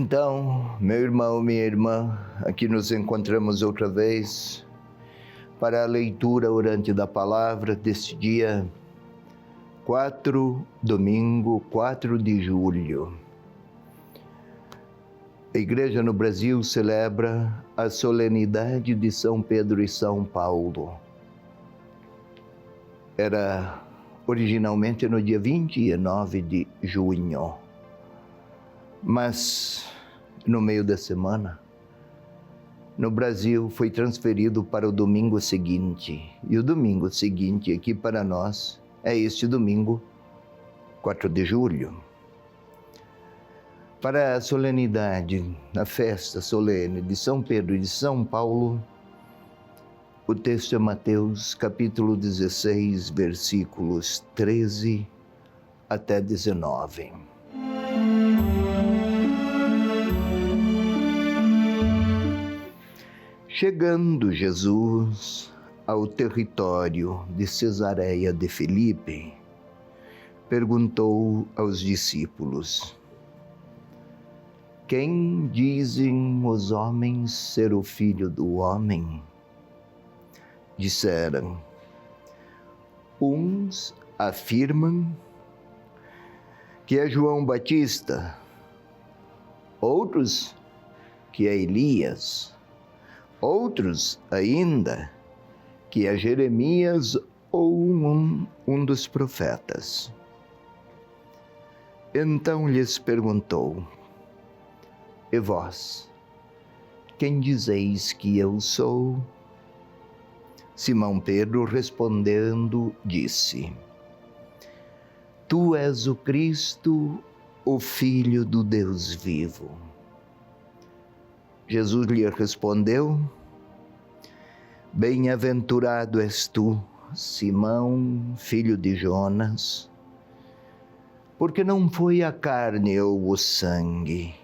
Então, meu irmão, minha irmã, aqui nos encontramos outra vez para a leitura orante da palavra deste dia domingo 4 de julho. A Igreja no Brasil celebra a solenidade de São Pedro e São Paulo. Era originalmente no dia 29 de junho. Mas, no meio da semana, no Brasil foi transferido para o domingo seguinte. E o domingo seguinte aqui para nós é este domingo, 4 de julho. Para a solenidade, a festa solene de São Pedro e de São Paulo, o texto é Mateus, capítulo 16, versículos 13 até 19. Chegando Jesus ao território de Cesareia de Filipe, perguntou aos discípulos: quem dizem os homens ser o Filho do Homem? Disseram: uns afirmam que é João Batista, outros que é Elias, outros ainda que é Jeremias ou um dos profetas. Então lhes perguntou: e vós, quem dizeis que eu sou? Simão Pedro respondendo disse: tu és o Cristo, o Filho do Deus vivo. Jesus lhe respondeu: bem-aventurado és tu, Simão, filho de Jonas, porque não foi a carne ou o sangue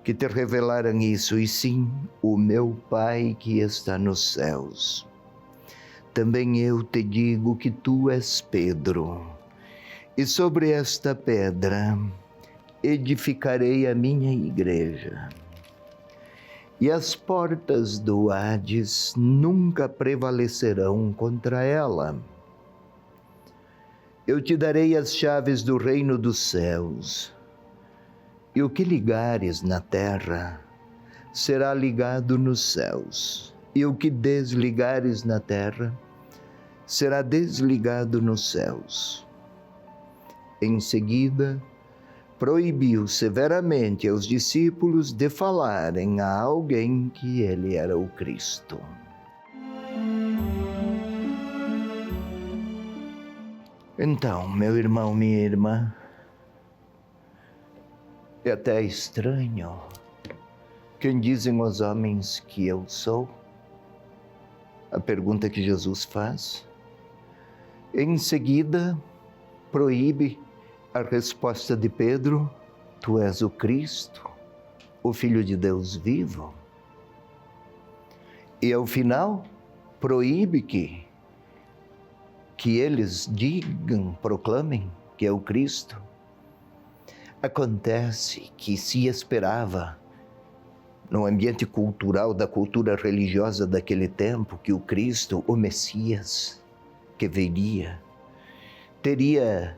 que te revelaram isso, e sim o meu Pai que está nos céus. Também eu te digo que tu és Pedro, e sobre esta pedra edificarei a minha igreja. E as portas do Hades nunca prevalecerão contra ela. Eu te darei as chaves do reino dos céus, e o que ligares na terra será ligado nos céus, e o que desligares na terra será desligado nos céus. Em seguida, proibiu severamente aos discípulos de falarem a alguém que ele era o Cristo. Então, meu irmão, minha irmã, é até estranho. Quem dizem os homens que eu sou? A pergunta que Jesus faz. Em seguida, proíbe a resposta de Pedro: tu és o Cristo, o Filho de Deus vivo. E ao final, proíbe que eles digam, proclamem que é o Cristo. Acontece que se esperava, no ambiente cultural, da cultura religiosa daquele tempo, que o Cristo, o Messias, que viria, teria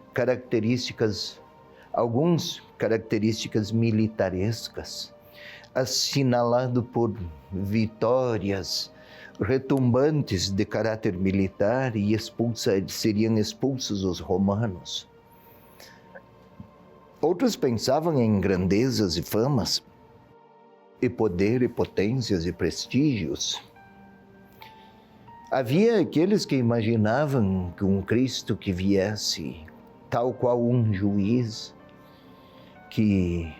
algumas características militarescas, assinalado por vitórias retumbantes de caráter militar, e seriam expulsos os romanos. Outros pensavam em grandezas e famas, e poder e potências e prestígios. Havia aqueles que imaginavam que um Cristo que viesse, tal qual um juiz, que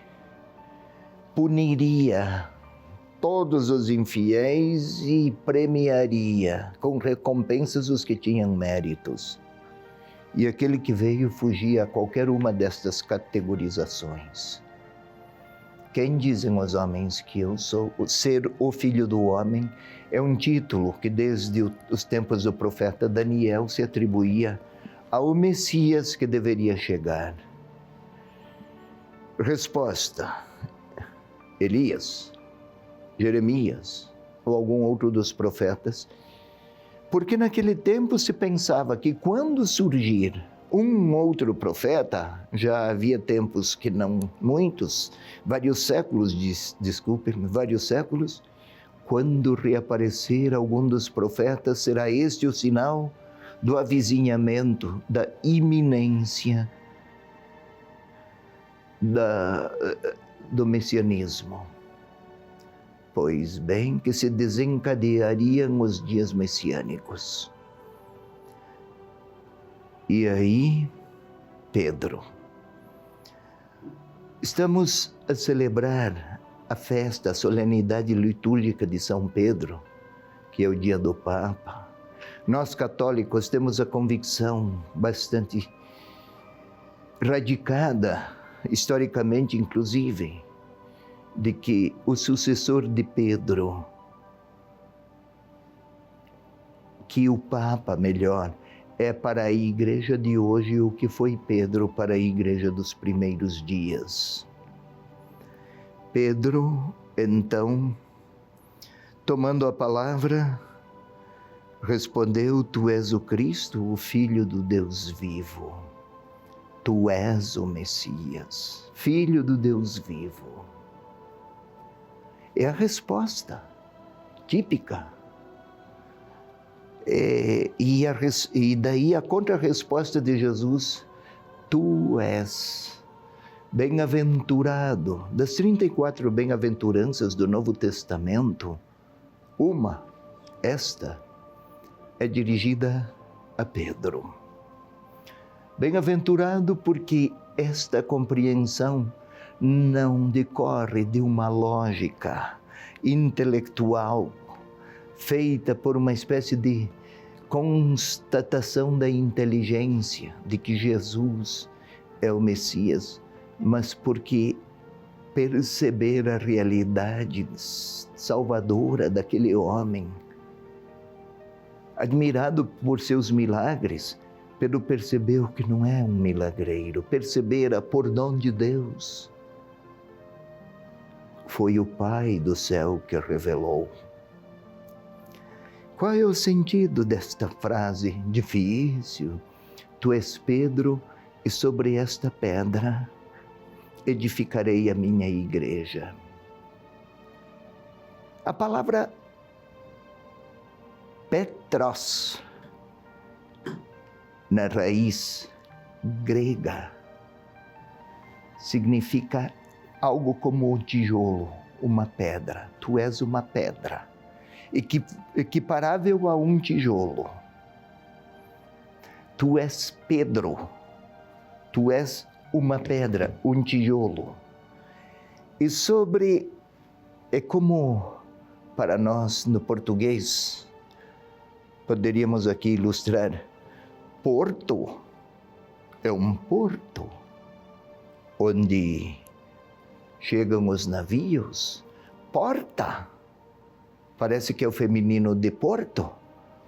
puniria todos os infiéis e premiaria com recompensas os que tinham méritos. E aquele que veio fugia a qualquer uma destas categorizações. Quem dizem os homens que eu sou? Ser o Filho do Homem é um título que desde os tempos do profeta Daniel se atribuía ao Messias que deveria chegar. Resposta: Elias, Jeremias ou algum outro dos profetas, porque naquele tempo se pensava que quando surgir um outro profeta, já havia tempos que não muitos, vários séculos, vários séculos, quando reaparecer algum dos profetas, será este o sinal do avizinhamento, da iminência do messianismo. Pois bem que se desencadeariam os dias messiânicos. E aí, Pedro. Estamos a celebrar a festa, a solenidade litúrgica de São Pedro, que é o dia do Papa. Nós católicos temos a convicção bastante radicada, historicamente inclusive, de que o sucessor de Pedro, que o Papa, melhor, é para a igreja de hoje o que foi Pedro para a igreja dos primeiros dias. Pedro, então, tomando a palavra, respondeu: Tu és o Cristo, o Filho do Deus vivo. Tu és o Messias, Filho do Deus vivo. É a resposta típica. E daí a contra-resposta de Jesus: Tu és bem-aventurado. Das 34 bem-aventuranças do Novo Testamento, esta é dirigida a Pedro. Bem-aventurado porque esta compreensão não decorre de uma lógica intelectual feita por uma espécie de constatação da inteligência de que Jesus é o Messias, mas porque perceber a realidade salvadora daquele homem, admirado por seus milagres, Pedro percebeu que não é um milagreiro, perceber a perdão de Deus. Foi o Pai do céu que revelou. Qual é o sentido desta frase difícil? Tu és Pedro, e sobre esta pedra edificarei a minha igreja. A palavra Petros, na raiz grega, significa algo como um tijolo, uma pedra. Tu és uma pedra, equiparável a um tijolo. Tu és Pedro, tu és uma pedra, um tijolo. E é como para nós no português, poderíamos aqui ilustrar, porto é um porto onde chegam os navios. Porta parece que é o feminino de porto,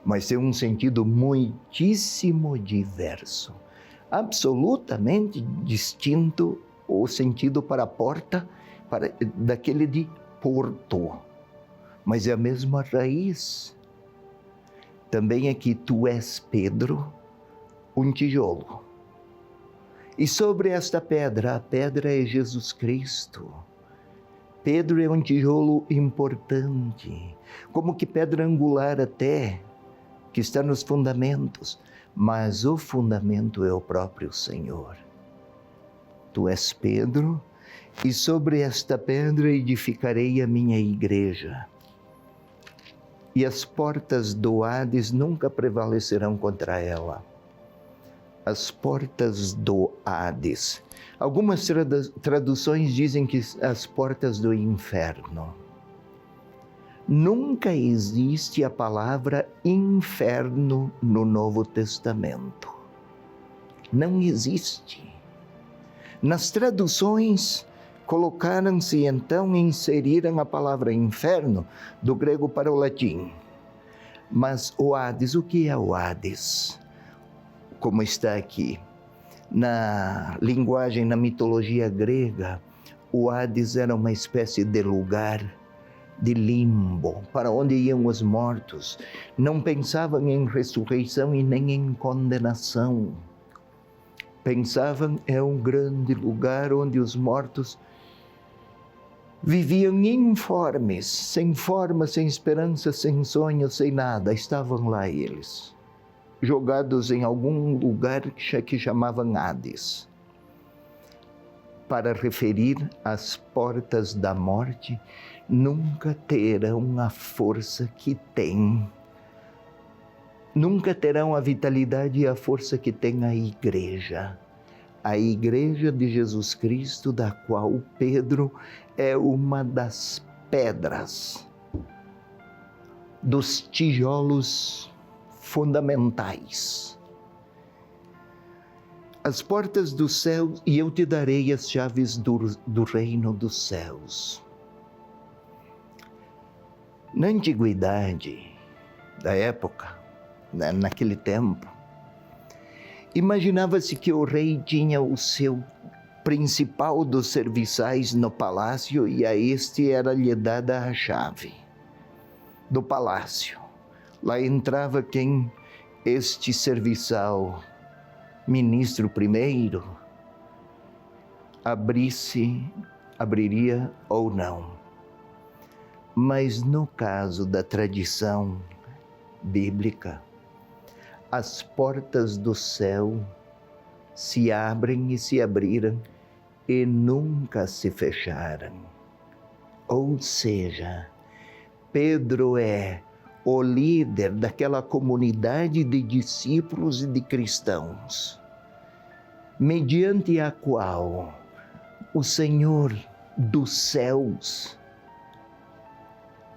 mas tem um sentido muitíssimo diverso. Absolutamente distinto o sentido para porta daquele de porto. Mas é a mesma raiz. Também aqui tu és Pedro, um tijolo. E sobre esta pedra, a pedra é Jesus Cristo. Pedro é um tijolo importante, como que pedra angular até, que está nos fundamentos, mas o fundamento é o próprio Senhor. Tu és Pedro, e sobre esta pedra edificarei a minha igreja. E as portas do Hades nunca prevalecerão contra ela. As portas do Hades. Algumas traduções dizem que as portas do inferno. Nunca existe a palavra inferno no Novo Testamento. Não existe. Nas traduções, colocaram-se então e inseriram a palavra inferno do grego para o latim. Mas o Hades, o que é o Hades? Como está aqui, na linguagem, na mitologia grega, o Hades era uma espécie de lugar de limbo, para onde iam os mortos. Não pensavam em ressurreição e nem em condenação. Pensavam é um grande lugar onde os mortos viviam informes, sem forma, sem esperança, sem sonho, sem nada. Estavam lá eles, jogados em algum lugar que chamavam Hades, para referir às portas da morte. Nunca terão a força que tem, nunca terão a vitalidade e a força que tem a igreja de Jesus Cristo, da qual Pedro é uma das pedras, dos tijolos fundamentais. As portas do céu, e eu te darei as chaves do reino dos céus. Na antiguidade, da época, naquele tempo, imaginava-se que o rei tinha o seu principal dos serviçais no palácio e a este era-lhe dada a chave do palácio. Lá entrava quem este serviçal, ministro primeiro, abriria ou não. Mas no caso da tradição bíblica, as portas do céu se abrem e se abriram e nunca se fecharam. Ou seja, Pedro é o líder daquela comunidade de discípulos e de cristãos, mediante a qual o Senhor dos céus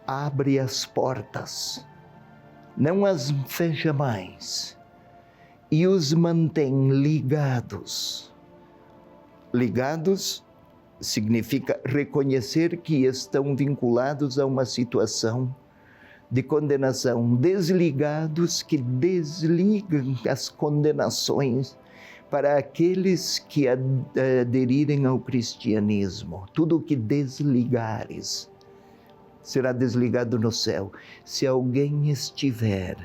abre as portas, não as fecha mais, e os mantém ligados. Ligados significa reconhecer que estão vinculados a uma situação de condenação, desligados que desligam as condenações para aqueles que aderirem ao cristianismo. Tudo o que desligares será desligado no céu. Se alguém estiver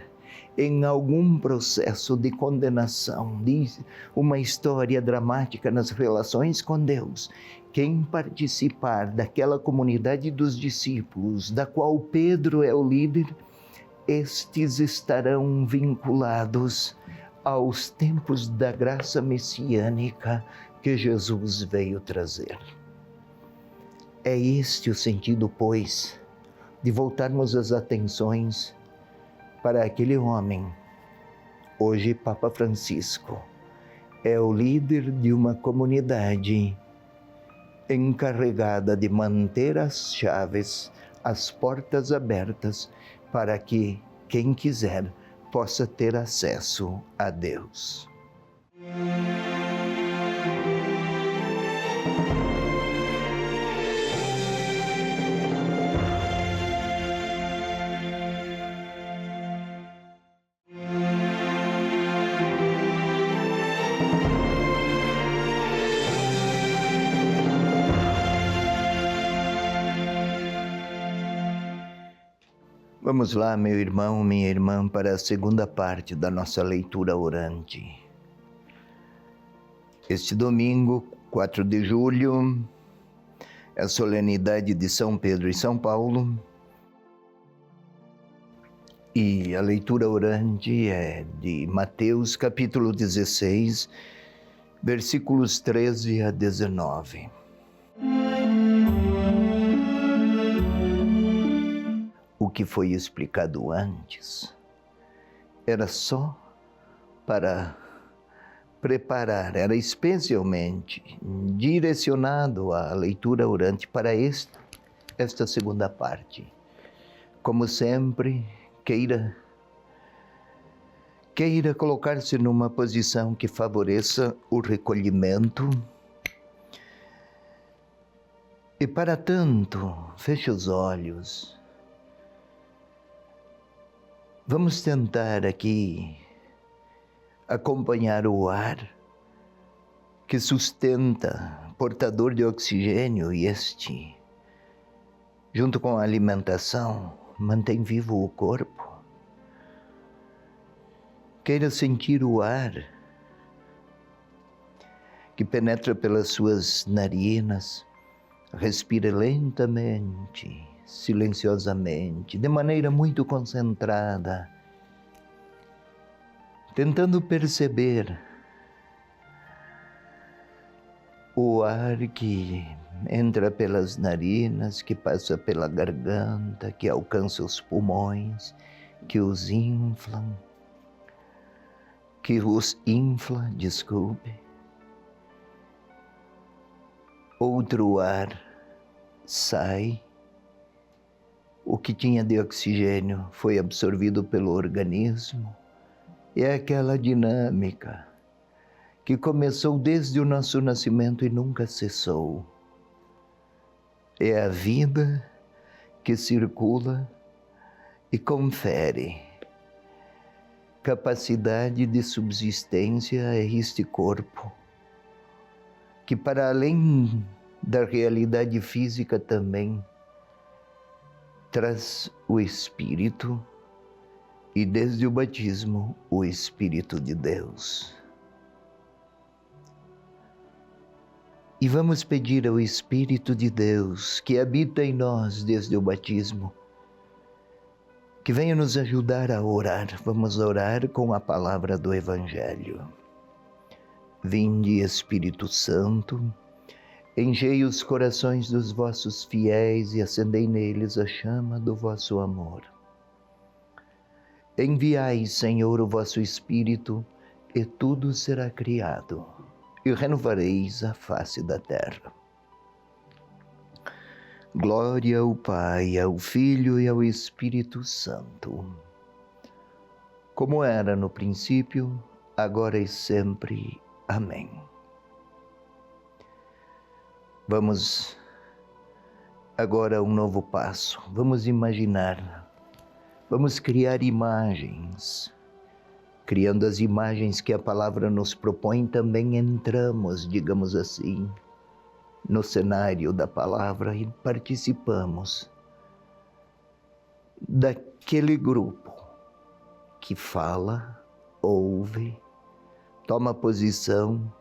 em algum processo de condenação, diz uma história dramática nas relações com Deus, quem participar daquela comunidade dos discípulos, da qual Pedro é o líder, estes estarão vinculados aos tempos da graça messiânica que Jesus veio trazer. É este o sentido, pois, de voltarmos as atenções para aquele homem, hoje Papa Francisco, é o líder de uma comunidade encarregada de manter as chaves, as portas abertas, para que quem quiser possa ter acesso a Deus. Vamos lá, meu irmão, minha irmã, para a segunda parte da nossa leitura orante. Este domingo, 4 de julho, é a solenidade de São Pedro e São Paulo. E a leitura orante é de Mateus, capítulo 16, versículos 13 a 19. O que foi explicado antes era só para preparar, era especialmente direcionado à leitura orante para esta segunda parte. Como sempre, queira colocar-se numa posição que favoreça o recolhimento. E para tanto, feche os olhos. Vamos tentar aqui acompanhar o ar que sustenta portador de oxigênio e este, junto com a alimentação, mantém vivo o corpo. Queira sentir o ar que penetra pelas suas narinas, respire lentamente, silenciosamente, de maneira muito concentrada, tentando perceber o ar que entra pelas narinas, que passa pela garganta, que alcança os pulmões, que os infla, desculpe. Outro ar sai, o que tinha de oxigênio foi absorvido pelo organismo. E é aquela dinâmica que começou desde o nosso nascimento e nunca cessou. É a vida que circula e confere capacidade de subsistência a este corpo, que para além da realidade física também traz o Espírito e desde o batismo o Espírito de Deus. E vamos pedir ao Espírito de Deus que habita em nós desde o batismo, que venha nos ajudar a orar. Vamos orar com a palavra do Evangelho. Vinde, Espírito Santo, enchei os corações dos vossos fiéis e acendei neles a chama do vosso amor. Enviai, Senhor, o vosso Espírito, e tudo será criado, e renovareis a face da terra. Glória ao Pai, ao Filho e ao Espírito Santo, como era no princípio, agora e sempre. Amém. Vamos agora a um novo passo. Vamos imaginar, vamos criar imagens. Criando as imagens que a palavra nos propõe, também entramos, digamos assim, no cenário da palavra e participamos daquele grupo que fala, ouve, toma posição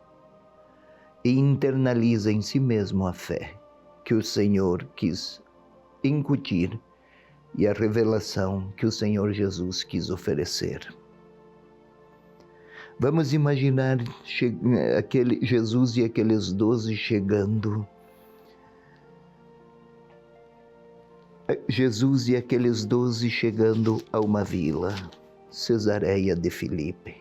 e internaliza em si mesmo a fé que o Senhor quis incutir e a revelação que o Senhor Jesus quis oferecer. Vamos imaginar aquele Jesus e aqueles 12 chegando. Jesus e aqueles 12 chegando a uma vila, Cesareia de Filipe.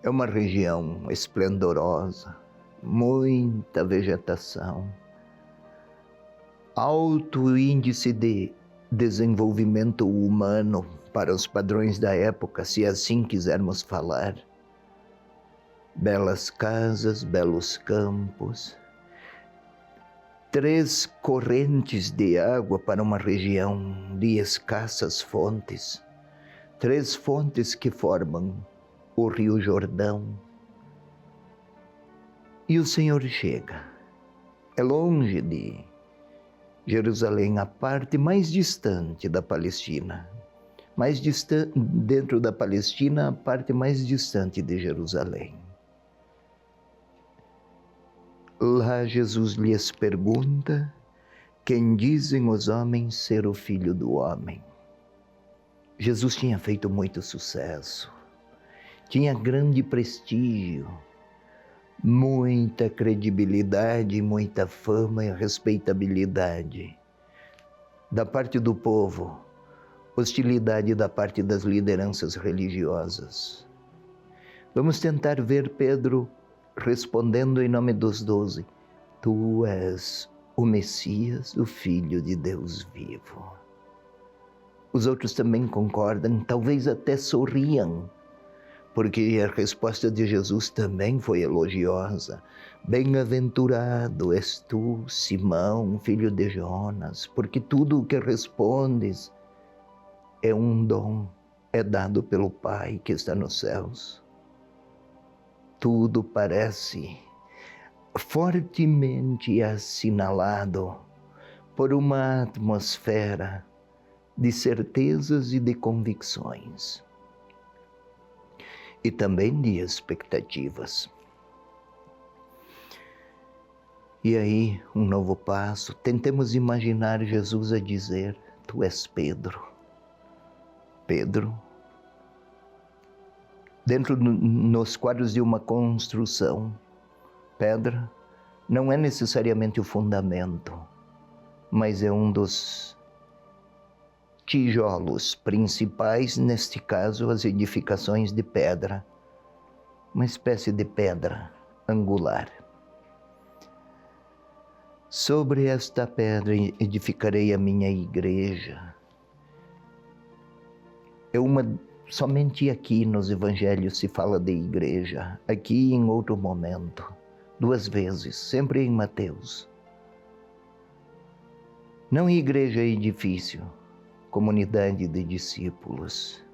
É uma região esplendorosa, muita vegetação, alto índice de desenvolvimento humano para os padrões da época, se assim quisermos falar. Belas casas, belos campos, 3 correntes de água para uma região de escassas fontes, 3 fontes que formam o Rio Jordão. E o Senhor chega. É longe de Jerusalém, a parte mais distante da Palestina. Mais distante, dentro da Palestina, a parte mais distante de Jerusalém. Lá Jesus lhes pergunta: quem dizem os homens ser o Filho do Homem? Jesus tinha feito muito sucesso, tinha grande prestígio, muita credibilidade, muita fama e respeitabilidade da parte do povo, hostilidade da parte das lideranças religiosas. Vamos tentar ver Pedro respondendo em nome dos 12: Tu és o Messias, o Filho de Deus vivo. Os outros também concordam, talvez até sorriam, porque a resposta de Jesus também foi elogiosa. Bem-aventurado és tu, Simão, filho de Jonas, porque tudo o que respondes é um dom, é dado pelo Pai que está nos céus. Tudo parece fortemente assinalado por uma atmosfera de certezas e de convicções, e também de expectativas. E aí, um novo passo, tentemos imaginar Jesus a dizer: tu és Pedro. Pedro, dentro nos quadros de uma construção, pedra não é necessariamente o fundamento, mas é um dos tijolos principais, neste caso as edificações de pedra, uma espécie de pedra angular. Sobre esta pedra edificarei a minha igreja. Somente aqui nos evangelhos se fala de igreja, aqui em outro momento, 2 vezes, sempre em Mateus. Não igreja é edifício, comunidade de discípulos.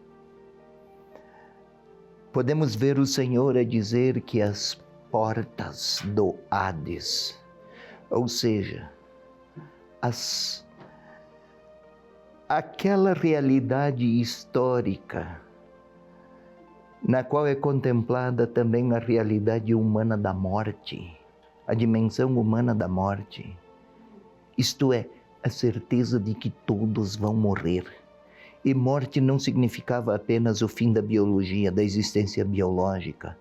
Podemos ver o Senhor a dizer que as portas do Hades, ou seja, aquela realidade histórica na qual é contemplada também a realidade humana da morte, a dimensão humana da morte, isto é, a certeza de que todos vão morrer. E morte não significava apenas o fim da biologia, da existência biológica.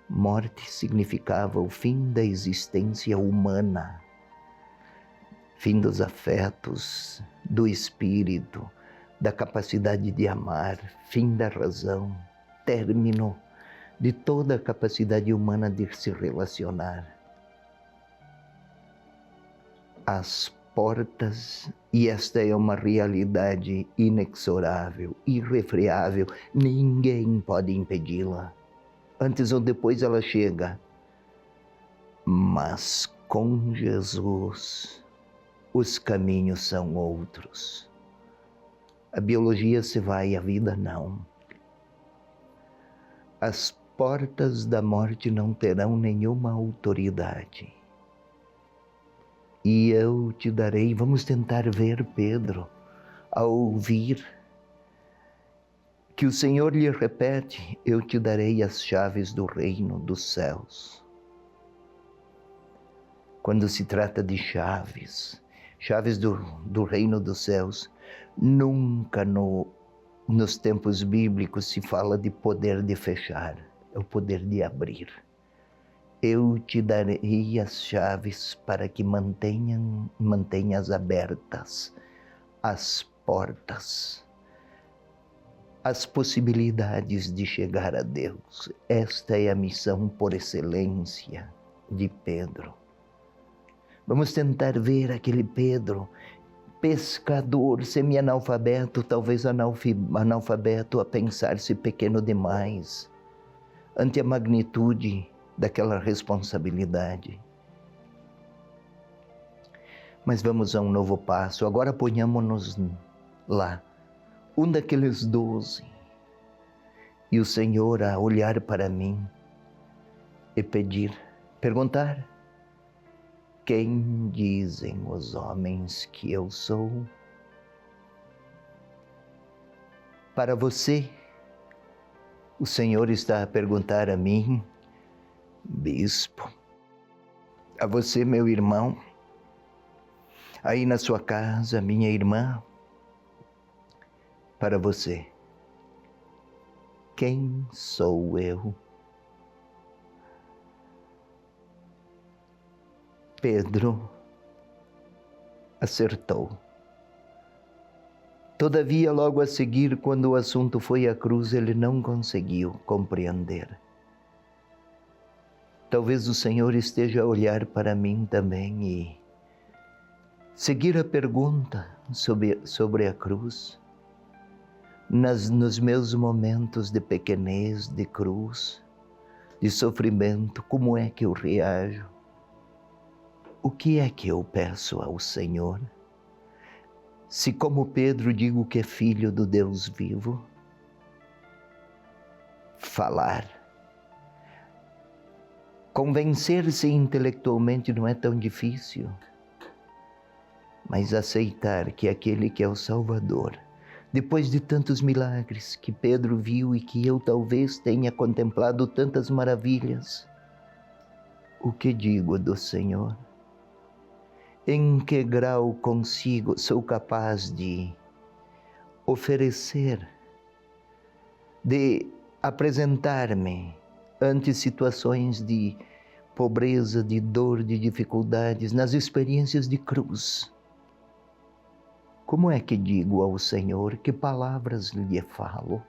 Morte significava o fim da existência humana, fim dos afetos, do espírito, da capacidade de amar, fim da razão, término de toda a capacidade humana de se relacionar. As portas, e esta é uma realidade inexorável, irrefreável, ninguém pode impedi-la. Antes ou depois ela chega. Mas com Jesus, os caminhos são outros. A biologia se vai, a vida não. As portas da morte não terão nenhuma autoridade. E eu te darei, vamos tentar ver Pedro, ao ouvir que o Senhor lhe repete: eu te darei as chaves do reino dos céus. Quando se trata de chaves do reino dos céus, nunca nos tempos bíblicos se fala de poder de fechar, é o poder de abrir. Eu te darei as chaves para que mantenhas abertas as portas, as possibilidades de chegar a Deus. Esta é a missão por excelência de Pedro. Vamos tentar ver aquele Pedro, pescador, semi-analfabeto, talvez analfabeto, a pensar-se pequeno demais, ante a magnitude daquela responsabilidade. Mas vamos a um novo passo. Agora ponhamos-nos lá, um daqueles 12, e o Senhor a olhar para mim e perguntar: quem dizem os homens que eu sou? Para você, o Senhor está a perguntar a mim, bispo, a você, meu irmão, aí na sua casa, minha irmã, para você, quem sou eu? Pedro acertou. Todavia, logo a seguir, quando o assunto foi à cruz, ele não conseguiu compreender. Talvez o Senhor esteja a olhar para mim também e seguir a pergunta sobre a cruz. Nos meus momentos de pequenez, de cruz, de sofrimento, como é que eu reajo? O que é que eu peço ao Senhor? Se, como Pedro, digo que é filho do Deus vivo, falar, Convencer-se intelectualmente não é tão difícil, mas aceitar que aquele que é o Salvador, depois de tantos milagres que Pedro viu e que eu talvez tenha contemplado tantas maravilhas, o que digo do Senhor? Em que grau sou capaz de oferecer, de apresentar-me ante situações de pobreza, de dor, de dificuldades, nas experiências de cruz? Como é que digo ao Senhor? Que palavras lhe falo?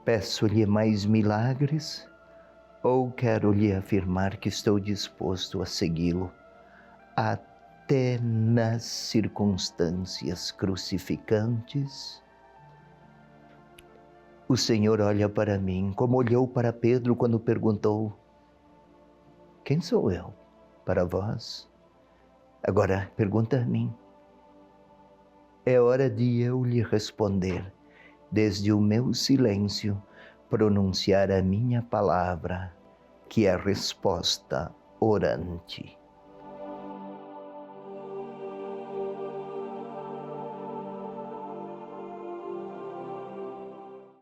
Peço-lhe mais milagres ou quero lhe afirmar que estou disposto a segui-lo até nas circunstâncias crucificantes? O Senhor olha para mim como olhou para Pedro quando perguntou: quem sou eu para vós? Agora pergunta a mim. É hora de eu lhe responder, desde o meu silêncio, pronunciar a minha palavra, que é a resposta orante.